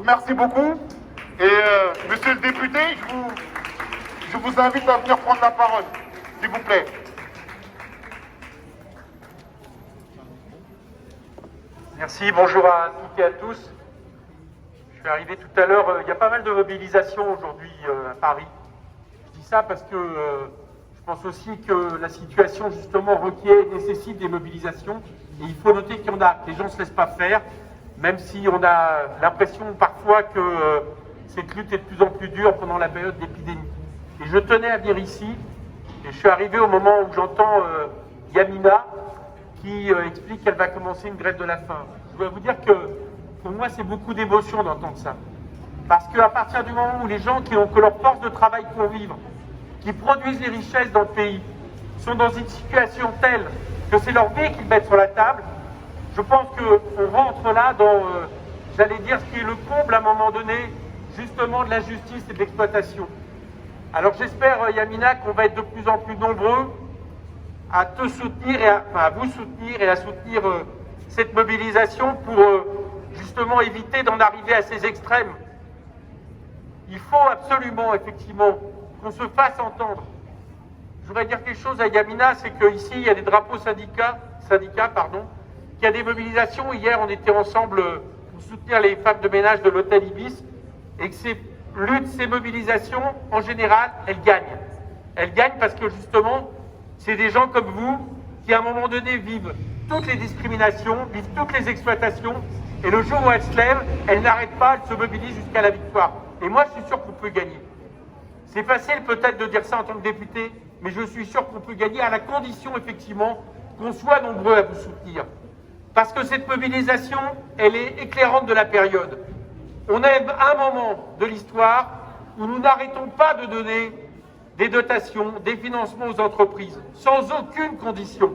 merci beaucoup. Et monsieur le député, je vous invite à venir prendre la parole, s'il vous plaît. Merci, bonjour à toutes et à tous. Je suis arrivé tout à l'heure, il y a pas mal de mobilisations aujourd'hui à Paris. Je dis ça parce que je pense aussi que la situation justement requiert, nécessite des mobilisations. Et il faut noter qu'il y en a, que les gens ne se laissent pas faire, même si on a l'impression parfois que cette lutte est de plus en plus dure pendant la période d'épidémie. Et je tenais à venir ici, et je suis arrivé au moment où j'entends Yamina qui explique qu'elle va commencer une grève de la faim. Je dois vous dire que pour moi c'est beaucoup d'émotion d'entendre ça. Parce qu'à partir du moment où les gens qui ont que leur force de travail pour vivre, qui produisent les richesses dans le pays, sont dans une situation telle que c'est leur vie qu'ils mettent sur la table, je pense qu'on rentre là dans, j'allais dire, ce qui est le comble à un moment donné, justement de l'injustice et de l'exploitation. Alors j'espère, Yamina, qu'on va être de plus en plus nombreux à te soutenir, à vous soutenir et à soutenir cette mobilisation pour justement éviter d'en arriver à ces extrêmes. Il faut absolument, effectivement, qu'on se fasse entendre. Je voudrais dire quelque chose à Yamina, c'est qu'ici, il y a des drapeaux syndicats, qu'il y a des mobilisations. Hier, on était ensemble pour soutenir les femmes de ménage de l'hôtel Ibis, et que ces luttes, ces mobilisations, en général, elles gagnent. Elles gagnent parce que, justement, c'est des gens comme vous qui, à un moment donné, vivent toutes les discriminations, vivent toutes les exploitations, et le jour où elles se lèvent, elles n'arrêtent pas, elles se mobilisent jusqu'à la victoire. Et moi, je suis sûr qu'on peut gagner. C'est facile peut-être de dire ça en tant que député, mais je suis sûr qu'on peut gagner à la condition, effectivement, qu'on soit nombreux à vous soutenir. Parce que cette mobilisation, elle est éclairante de la période. On est à un moment de l'histoire où nous n'arrêtons pas de donner des dotations, des financements aux entreprises, sans aucune condition.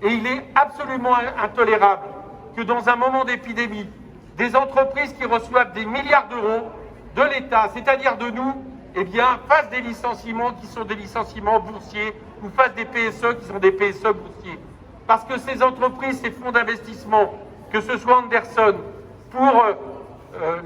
Et il est absolument intolérable que dans un moment d'épidémie, des entreprises qui reçoivent des milliards d'euros de l'État, c'est-à-dire de nous, eh bien, fassent des licenciements qui sont des licenciements boursiers ou fassent des PSE qui sont des PSE boursiers. Parce que ces entreprises, ces fonds d'investissement, que ce soit Anderson pour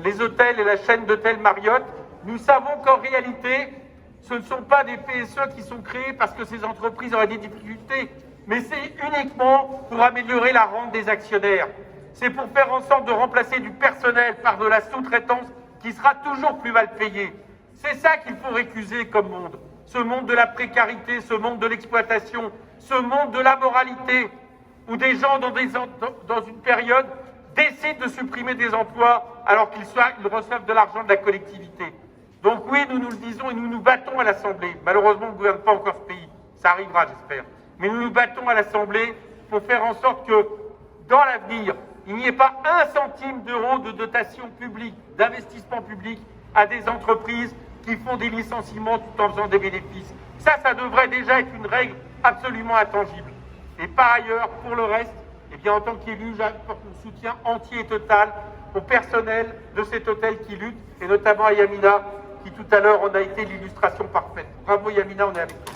les hôtels et la chaîne d'hôtels Marriott, nous savons qu'en réalité, ce ne sont pas des PSE qui sont créés parce que ces entreprises auraient des difficultés, mais c'est uniquement pour améliorer la rente des actionnaires. C'est pour faire en sorte de remplacer du personnel par de la sous-traitance qui sera toujours plus mal payée. C'est ça qu'il faut récuser comme monde. Ce monde de la précarité, ce monde de l'exploitation, ce monde de la moralité, où des gens dans une période décident de supprimer des emplois alors qu'ils reçoivent de l'argent de la collectivité. Donc oui, nous nous le disons et nous nous battons à l'Assemblée. Malheureusement, on ne gouverne pas encore ce pays. Ça arrivera, j'espère. Mais nous nous battons à l'Assemblée pour faire en sorte que, dans l'avenir, il n'y ait pas un centime d'euro de dotation publique, d'investissement public à des entreprises qui font des licenciements tout en faisant des bénéfices. Ça devrait déjà être une règle absolument intangible. Et par ailleurs, pour le reste, eh bien, en tant qu'élu, j'apporte mon soutien entier et total au personnel de cet hôtel qui lutte, et notamment à Yamina, qui tout à l'heure en a été l'illustration parfaite. Bravo Yamina, on est avec toi.